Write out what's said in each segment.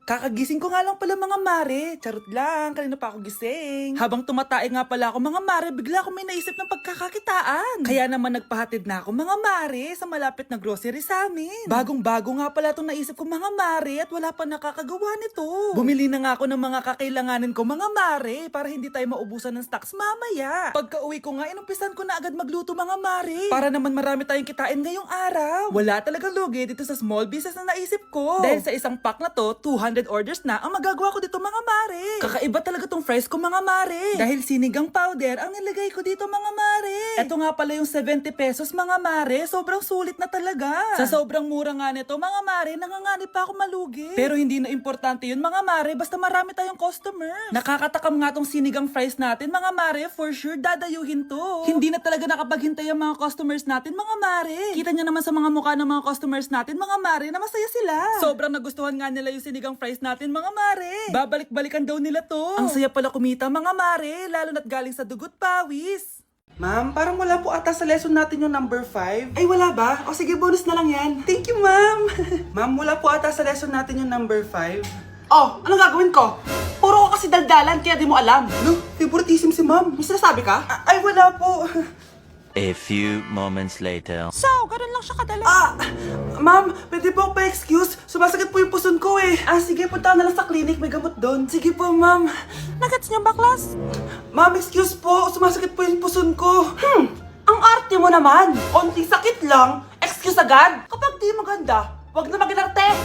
Kakagising ko nga lang pala mga mare. Charot lang, kanina pa ako gising. Habang tumatae nga pala ako mga mare, bigla ako may naisip ng pagkakakitaan. Kaya naman nagpahatid na ako mga mare sa malapit na grocery sa amin. Bagong-bago nga pala itong naisip ko mga mare at wala pa nakakagawa nito. Bumili na nga ako ng mga kakailanganin ko mga mare para hindi tayo maubusan ng stocks mamaya. Pagka uwi ko nga, inumpisan ko na agad magluto mga mare. Para naman marami tayong kitain ngayong araw. Wala talagang lugi dito sa small business na naisip ko. Dahil sa isang pack na to, 200 orders na ang magagawa ko dito mga mare. Kakaiba talaga tong fries ko mga mare. Dahil sinigang powder ang nilagay ko dito mga mare. Ito nga pala yung 70 pesos mga mare. Sobrang sulit na talaga. Sa sobrang mura nga nito mga mare, nanganganib pa ako malugi. Pero hindi na importante yun mga mare, basta marami tayong customers. Nakakatakam nga tong sinigang fries natin mga mare, for sure dadayuhin to. Hindi na talaga nakapaghintay ang mga customers natin mga mare. Kita nyo naman sa mga mukha ng mga customers natin mga mare na masaya sila. Sobrang nagustuhan nga nila yung sinigang fries natin mga mare. Babalik-balikan daw nila to. Ang saya pala kumita mga mare, lalo na't galing sa dugot pawis. Ma'am, parang wala po ata sa lesson natin yung number 5. Ay, wala ba? O sige, bonus na lang yan. Thank you, ma'am. Ma'am, wala po ata sa lesson natin yung number 5. Oh, anong gagawin ko? Puro ko kasi daldalan, kaya di mo alam. No, favoritism si ma'am. May sinasabi ka? Ay, wala po. A few moments later. So, ganun lang siya kadali. Ma'am, pwede po pa-excuse? Sumasakit po yung puson ko eh. Sige, punta na lang sa clinic, may gamot doon. Sige po, ma'am. Nagets niyo ba, class? Ma'am, excuse po, sumasakit po yung puson ko. Ang arte mo naman. Konting sakit lang, excuse agad. Kapag di maganda, wag na mag-inarte.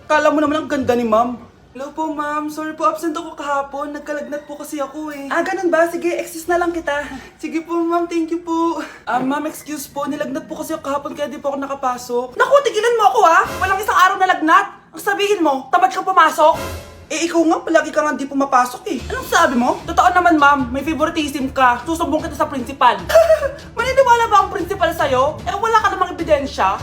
Kala mo naman ang ganda ni ma'am. Hello po, ma'am. Sorry po, absent ako kahapon. Nagkalagnat po kasi ako eh. Ganun ba? Sige, excuse na lang kita. Sige po, ma'am. Thank you po. Ma'am, excuse po. Nilagnat po kasi ako kahapon kaya di po ako nakapasok. Naku, tigilan mo ako ha! Walang isang araw na lagnat. Ang sabihin mo, tamad kang pumasok. Ikaw nga, palagi ka nga di pumapasok eh. Anong sabi mo? Totoo naman, ma'am. May favoritism ka. Susumbong kita sa principal. Maniniwala ba ang principal sa'yo? Wala ka namang ebidensya.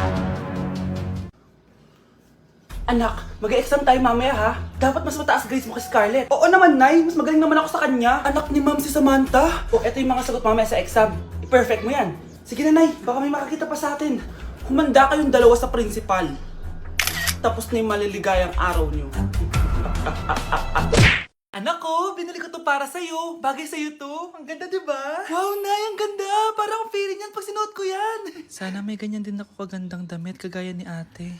Anak, mag-exam tayo mamaya ha. Dapat mas mataas grades mo kay Scarlett. Oo naman, Nay. Mas magaling naman ako sa kanya. Anak ni ma'am si Samantha. Eto yung mga sagot mamaya sa exam. I-perfect mo yan. Sige na, Nay. Baka may makakita pa sa atin. Humanda kayong dalawa sa principal. Tapos na yung maliligayang araw niyo. Anak ko, binili ko to para sa'yo. Bagay sa'yo to. Ang ganda, diba? Wow, Nay, ang ganda. Parang feeling yan pag sinuot ko yan. Sana may ganyan din ako kagandang damit kagaya ni ate.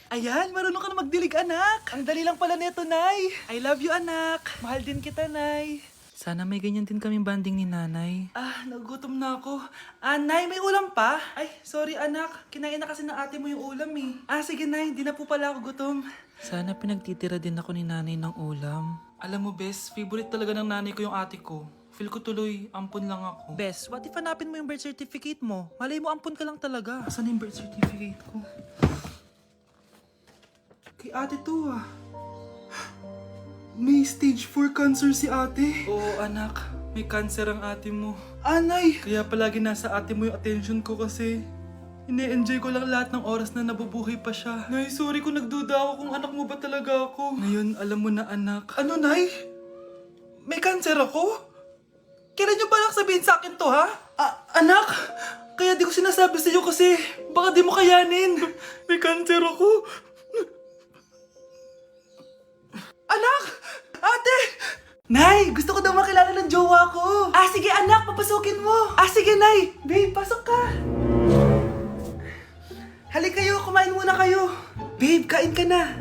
Ayan, marunong ka na magdilig, anak. Ang dali lang pala nito, Nay. I love you, anak. Mahal din kita, Nay. Sana may ganyan din kaming banding ni nanay. Nagugutom na ako. Nay, may ulam pa? Ay, sorry, anak. Kinain na kasi ng ate mo yung ulam eh. Sige, Nay. Hindi na po pala ako gutom. Sana pinagtitira din ako ni nanay ng ulam. Alam mo, Bes, favorite talaga ng nanay ko yung ate ko. Feel ko tuloy, ampun lang ako. Bes, what if hanapin mo yung birth certificate mo? Malay mo, ampun ka lang talaga. Asan yung birth certificate ko? Kay ate to May stage 4 cancer si ate. Oo anak, may cancer ang ate mo. Anay! Kaya palagi nasa ate mo yung attention ko kasi ine-enjoy ko lang lahat ng oras na nabubuhay pa siya. Nay, sorry kung nagduda ako kung anak mo ba talaga ako. Ngayon, alam mo na anak. Ano, Nay? May cancer ako? Kailan niyo ba lang sabihin sa akin to, ha? Anak! Kaya di ko sinasabi sa iyo kasi baka di mo kayanin. May cancer ako. Anak! Ate! Nay, gusto ko daw makilala ng jowa ko. Sige anak, papasukin mo. Sige Nay. Babe, pasok ka. Halika kayo, kumain muna kayo. Babe, kain ka na.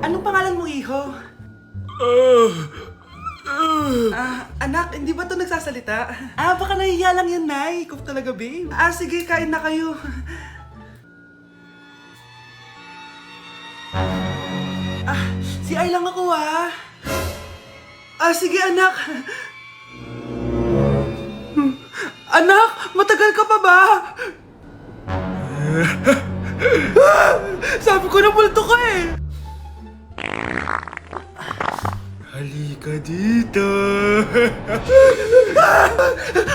Anong pangalan mo, iho? Anak, hindi ba ito nagsasalita? Baka nahihiya lang yan, Nay. Ikaw talaga, babe. Sige, kain na kayo. Si Ay lang ako sige anak. Anak, matagal ka pa ba? Sabi ko na multo ka eh. Halika dito.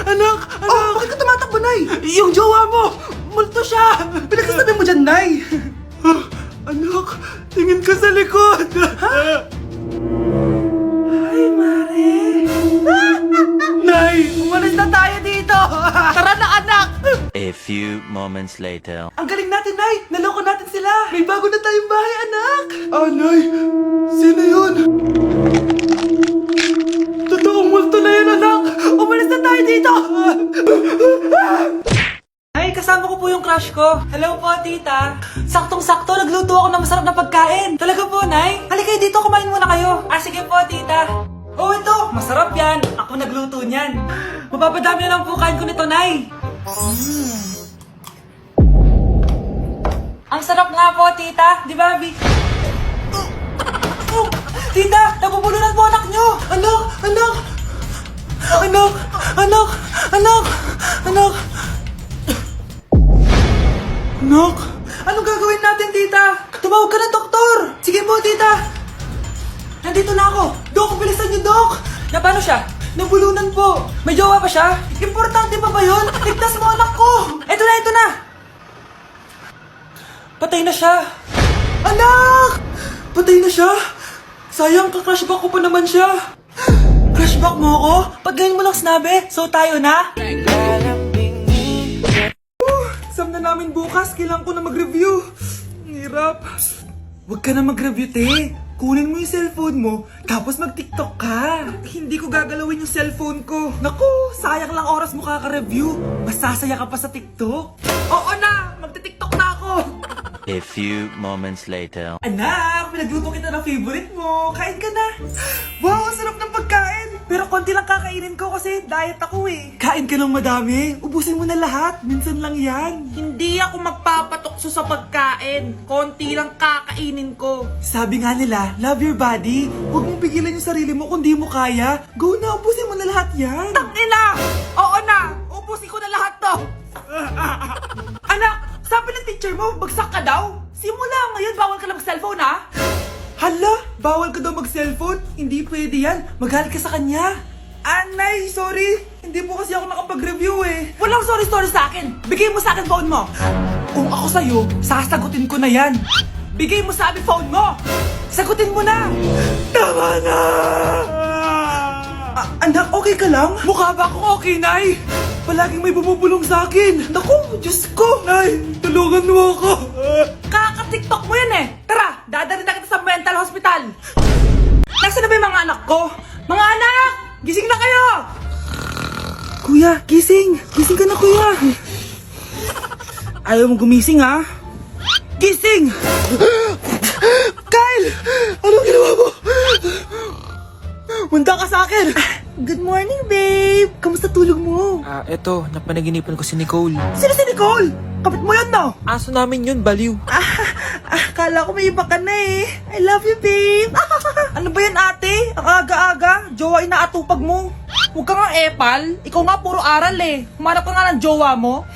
Anak! Bakit ka tumatakbo, Nay? Yung jowa mo! Multo siya! Pinagsasabi mo dyan, Nay! Anak, tingin ka sa likod! Ay, Mare! Nay, umalis na tayo dito! Tara na, anak! A few moments later. Ang galing natin, Nay! Naloko natin sila! May bago na tayong bahay, anak! Nay! crush ko. Hello po, tita. Saktong-sakto, nagluto ako ng masarap na pagkain. Talaga po, Nay? Halika kayo dito, kumain muna kayo. Sige po, tita. Oh, ito. Masarap yan. Ako nagluto niyan. Mapapadami na lang po kain ko nito, Nay. Ang sarap nga po, tita. Di ba, Bi? Tita, nabubulunan po anak nyo. Anak! Anak! Anak! Anak! Anak! Anak! Anak! Anong gagawin natin, tita? Tumawag ka ng doktor! Sige po, tita! Nandito na ako! Dok, bilisan niyo, Dok! Na paano siya? Nabulunan po! May jowa pa siya? Importante pa ba yun? Ligtas mo anak ko! Ito na, ito na! Patay na siya! Anak! Patay na siya! Sayang, ka-crushback ko pa naman siya! Crushback mo ako? Pag ganyan mo lang sinabi, so tayo na? Exam na namin bukas, kailangan ko na mag-review. Ang hirap. Huwag ka na mag-review, te. Kunin mo yung cellphone mo, tapos mag-TikTok ka. Hindi ko gagalawin yung cellphone ko. Naku, sayang lang oras mo kaka-review. Masasaya ka pa sa TikTok. Oo na, magti-TikTok na ako. A few moments later. Anak, pinagluto kita ng favorite mo. Kain ka na. Wow, ang sarap ng pagkain. Pero konti lang kakainin ko kasi diet ako eh. Kain ka ng madami. Ubusin mo na lahat. Minsan lang yan. Hindi ako magpapatukso sa pagkain. Konti lang kakainin ko. Sabi nga nila, love your body. Huwag mong pigilan yung sarili mo kung di mo kaya. Go na, ubusin mo na lahat yan. Tangina! Oo na! Ubusin ko na lahat to. Anak, sabi ng teacher mo, bagsak ka daw. Simula ngayon, bawal ka na mag-cellphone, ha? Hala, bawal ka daw mag-cellphone? Hindi pwede yan. Magalit ka sa kanya. Anay, sorry. Hindi po kasi ako nakapag-review eh. Walang sorry sa akin. Bigay mo sa akin phone mo. Kung ako sa'yo, sasagutin ko na yan. Bigay mo sa akin phone mo. Sagutin mo na. Tama na. Anak, okay ka lang? Mukha ba akong okay, Nay? Palaging may bumubulong sa akin. Naku, Diyos ko. Nay, tulungan mo ako. Kaka-TikTok mo yan eh. Tara, dadalhin na kita sa mental hospital. Nasaan na ba yung mga anak ko? Mga anak, gising na kayo. Kuya, gising. Gising ka na, kuya. Ayaw mong gumising, ha? Gising! Kyle! Anong ginawa mo? Munda ka sa akin! Good morning, babe! Kamusta tulog mo? Eto, napanaginipan ko si Nicole. Sino si Nicole? Kapit mo yun, no? Aso namin yun, baliw. Kala ko may iba ka na eh. I love you, babe! Ano ba yan, ate? Ang aga-aga. Jowa inaatupag mo. Huwag ka nga epal. Ikaw nga puro aral eh. Humanap ka nga ng jowa mo.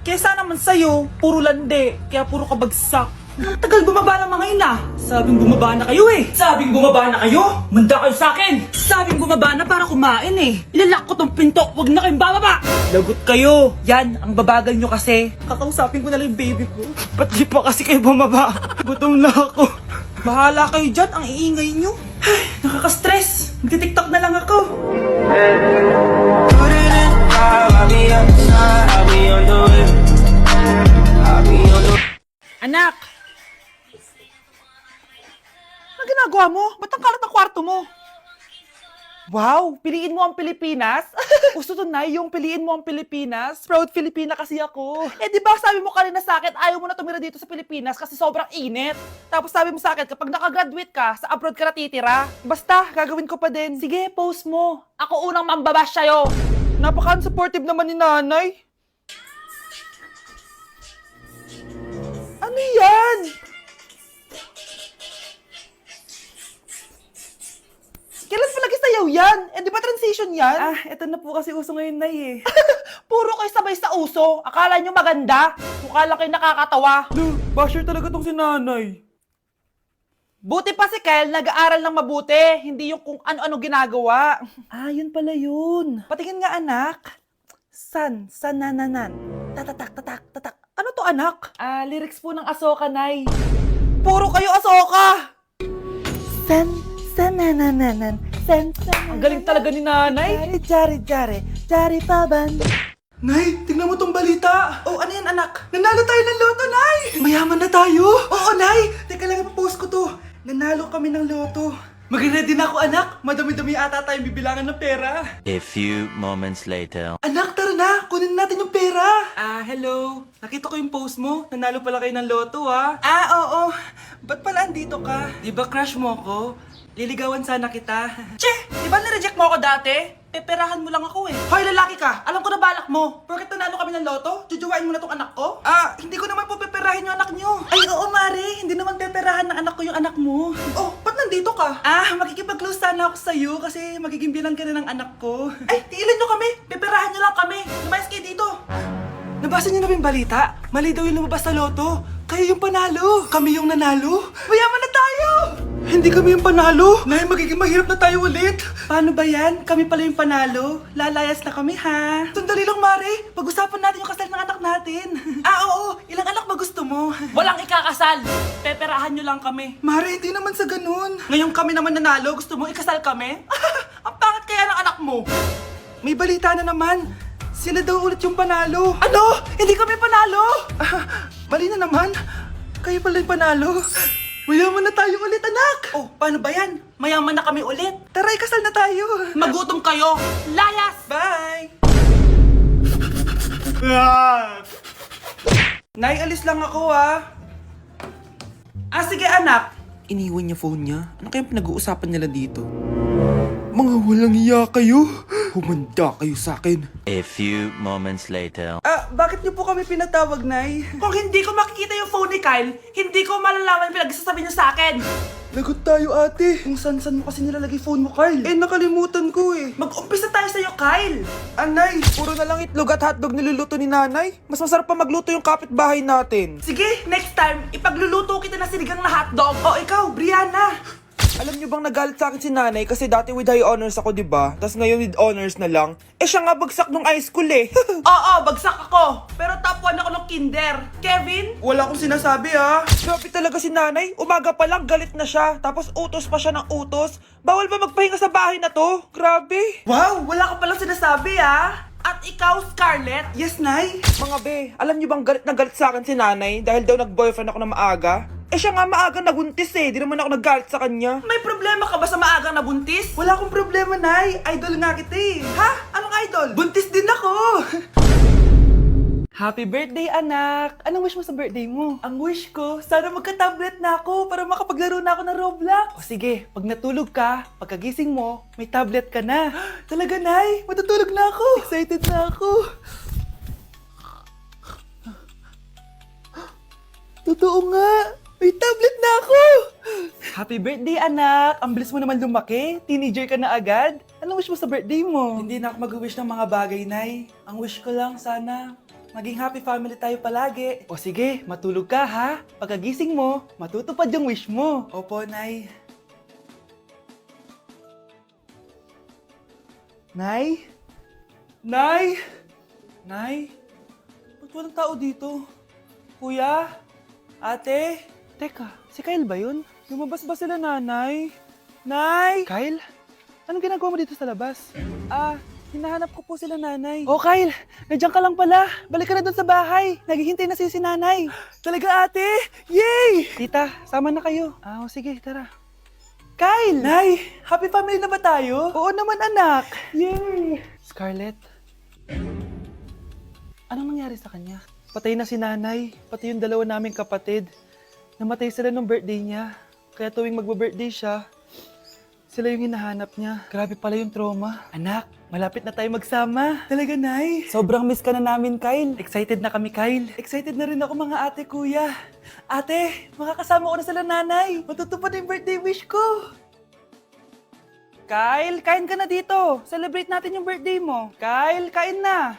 Kesa naman sa'yo, puro lande. Kaya puro kabagsak. Ang tagal bumaba ng mga ina. Sabing bumaba na kayo eh. Sabing bumaba na kayo. Manda kayo sa akin. Sabing bumaba na para kumain eh. Ilalak ko tong pinto. Huwag na kayong bababa. Lagot kayo. Yan, ang babagal nyo kasi. Kakausapin ko na lang yung baby ko. Ba't di pa kasi kayo bumaba? Gutom na ako. Bahala kayo dyan. Ang iingay nyo. Ay, nakaka-stress. Magti-tiktok na lang ako. Anak! Ano ginagawa mo? Ba't ang kalat ang kwarto mo? Wow! Piliin mo ang Pilipinas? Gusto to na yung piliin mo ang Pilipinas? Proud Filipina kasi ako. Eh di ba sabi mo kanina sa akin, ayaw mo na tumira dito sa Pilipinas kasi sobrang init. Tapos sabi mo sa akin, kapag nakagraduate ka, sa abroad ka na titira. Basta, gagawin ko pa din. Sige, post mo. Ako unang mambabash sa'yo. Napaka-unsupportive naman ni nanay. Ano yan? Kailan pa lagi sayaw yan? Eh, di ba transition yan? Eto na po kasi uso ngayon, Nay eh. Puro kayo sabay sa uso. Akala nyo maganda. Mukha lang kayo nakakatawa. Basher talaga tong si nanay. Buti pa si Kyle, nag-aaral ng mabuti. Hindi yung kung ano-ano ginagawa. Yun pala yun. Patingin nga, anak. Sanananan. Tatak. Ano to, anak? Lyrics po ng Asoka, Nay. Puro kayo Asoka! Sanananan. Ang galing talaga ni nanay. Jari paban. Nay, tingnan mo tong balita. Oh, ano yan, anak? Nanalo tayo ng loto, Nay! Mayaman na tayo? Oo, Nay! Teka lang, ipapost ko to. Nanalo kami ng loto. Mag-ready na ako, anak. Madami-dami ata tayong bibilangan ng pera. A few moments later. Anak, tara na! Kunin natin yung pera! Hello. Nakita ko yung post mo. Nanalo pala kayo ng loto, ah. Oo. Ba't pala andito ka? Di ba crush mo ko? Liligawan sana kita. Che! Di ba nireject mo ako dati? Peperahan mo lang ako eh. Hoy, lalaki ka! Alam ko na balak mo. Porket nanalo kami ng loto, jujuwain mo na tong anak ko? Hindi ko naman po peperahin yung anak nyo. Ay, oo, Mari. Hindi naman peperahan ng anak ko yung anak mo. Oh, ba't nandito ka? Makikipag-close sana ako sa'yo kasi magiging bilang ka na ng anak ko. Ay, tiilan nyo kami. Peperahan nyo lang kami. Lumayas kayo dito. Nabasa niyo na ba yung balita? Mali daw yung lumabas sa loto. Kayo yung panalo. Kami yung nanalo. Mayaman na tayo! Hindi kami yung panalo. Nay, magiging mahirap na tayo ulit. Paano ba yan? Kami pala yung panalo. Lalayas na kami, ha? Sandali lang, Mari. Pag-usapan natin yung kasal ng anak natin. Oo. Ilang anak ba gusto mo? Walang ikakasal. Peperahan nyo lang kami. Mari, hindi naman sa ganun. Ngayong kami naman nanalo, gusto mo ikasal kami? Ang pangit kaya ng anak mo. May balita na naman. Sila daw ulit yung panalo. Ano? Hindi kami panalo! Bali na naman. Kayo pala yung panalo. Mayaman na tayo ulit, anak! Oh, paano ba yan? Mayaman na kami ulit. Tara, ikasal na tayo. Magutom kayo. Layas! Bye! Nay, alis lang ako, ah. Sige, anak. Iniwan niya phone niya. Ano kayang pinag-uusapan nila dito? Mga walang iya kayo. Humanda kayo sa akin. A few moments later. Bakit niyo po kami pinatawag, Nay? Kung hindi ko makikita yung phone ni Kyle, hindi ko malalaman yung pinagsasabi niyo sa akin. Lagot tayo, ate. Kung san-san mo kasi nilalagay phone mo, Kyle. Nakalimutan ko eh. Mag-umpisa tayo sa'yo, Kyle. Anay, puro na lang itlog at hotdog niluluto ni nanay. Mas masarap pa magluto yung kapitbahay natin. Sige, next time, ipagluluto kita na sinigang na hotdog. O ikaw, Brianna. Alam niyo bang nagalit sa akin si nanay kasi dati with high honors ako, di ba? Tapos ngayon with honors na lang. Siya nga bagsak nung high school eh. Oo, bagsak ako. Pero top 1 ako ng kinder. Kevin? Wala akong sinasabi, ha? Grabe talaga si nanay. Umaga pa lang galit na siya. Tapos utos pa siya ng utos. Bawal ba magpahinga sa bahay na to? Grabe. Wow, wala ka palang sinasabi, ha? At ikaw, Scarlett? Yes, Nay? Mga be, alam niyo bang galit na galit sa akin si nanay dahil daw nag-boyfriend ako na maaga? Siya nga maaga nabuntis eh. Di naman ako nagalit sa kanya. May problema ka ba sa maagang nabuntis? Wala akong problema, Nay. Idol nga kita eh. Ha? Anong idol? Buntis din ako. Happy birthday, anak! Anong wish mo sa birthday mo? Ang wish ko, sana magka-tablet na ako para makapaglaro na ako ng Roblox. O sige, pag natulog ka, pagkagising mo, may tablet ka na. Talaga, Nay? Matutulog na ako. Excited na ako. Totoo nga. May tablet na ako! Happy birthday, anak! Ang bilis mo naman lumaki. Teenager ka na agad. Anong wish mo sa birthday mo? Hindi na ako mag-wish ng mga bagay, Nay. Ang wish ko lang sana, maging happy family tayo palagi. O sige, matulog ka ha. Pagkagising mo, matutupad yung wish mo. Opo, Nay. Nay? Nay? Nay? Ba't walang tao dito? Kuya? Ate? Teka, si Kyle ba yun? Lumabas ba sila, nanay? Nay! Kyle? Anong ginagawa mo dito sa labas? Hinahanap ko po sila, nanay. Oh, Kyle! Nandiyan ka lang pala. Balik ka na doon sa bahay. Naghihintay na si nanay. Talaga, ate? Yay! Tita, sama na kayo. Sige, tara. Kyle! Nay, happy family na ba tayo? Oo naman, anak. Yay! Scarlett, anong nangyari sa kanya? Patay na si nanay, pati yung dalawa naming kapatid. Namatay sila nung birthday niya. Kaya tuwing magbe-birthday siya, sila yung hinahanap niya. Grabe pala yung trauma. Anak, malapit na tayo magsama. Talaga, Nay. Sobrang miss ka na namin, Kyle. Excited na kami, Kyle. Excited na rin ako, mga ate, kuya. Ate, makakasama ko na sila, nanay. Matutupad yung birthday wish ko. Kyle, kain ka na dito. Celebrate natin yung birthday mo. Kyle, kain na.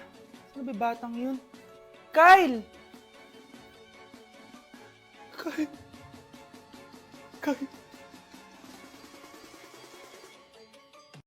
Sino ba batang yun? Kyle! Kyle!